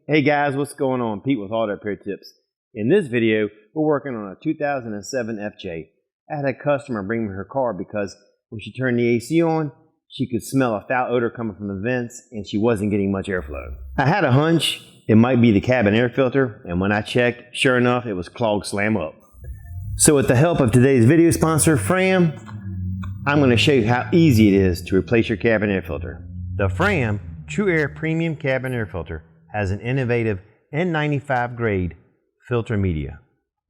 Hey guys, what's going on? Pete with Odor Repair Tips. In this video, we're working on a 2007 FJ. I had a customer bring me her car because when she turned the AC on, she could smell a foul odor coming from the vents and she wasn't getting much airflow. I had a hunch it might be the cabin air filter, and when I checked, sure enough, it was clogged slam up. So with the help of today's video sponsor, FRAM, I'm going to show you how easy it is to replace your cabin air filter. The FRAM TrueAir Premium Cabin Air Filter has an innovative N95 grade filter media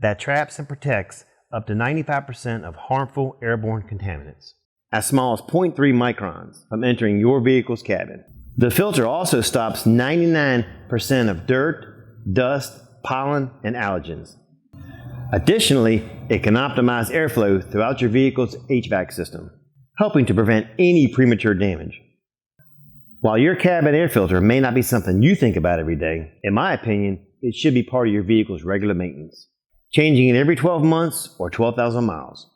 that traps and protects up to 95% of harmful airborne contaminants, as small as 0.3 microns, from entering your vehicle's cabin. The filter also stops 99% of dirt, dust, pollen, and allergens. Additionally, it can optimize airflow throughout your vehicle's HVAC system, helping to prevent any premature damage. While your cabin air filter may not be something you think about every day, in my opinion, it should be part of your vehicle's regular maintenance, changing it every 12 months or 12,000 miles.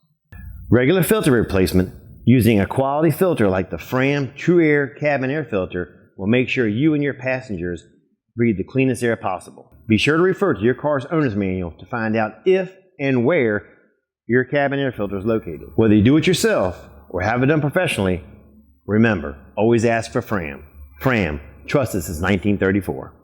Regular filter replacement using a quality filter like the FRAM TrueAir Cabin Air Filter will make sure you and your passengers breathe the cleanest air possible. Be sure to refer to your car's owner's manual to find out if and where your cabin air filter is located. Whether you do it yourself or have it done professionally, remember, always ask for FRAM. FRAM, trusted since 1934.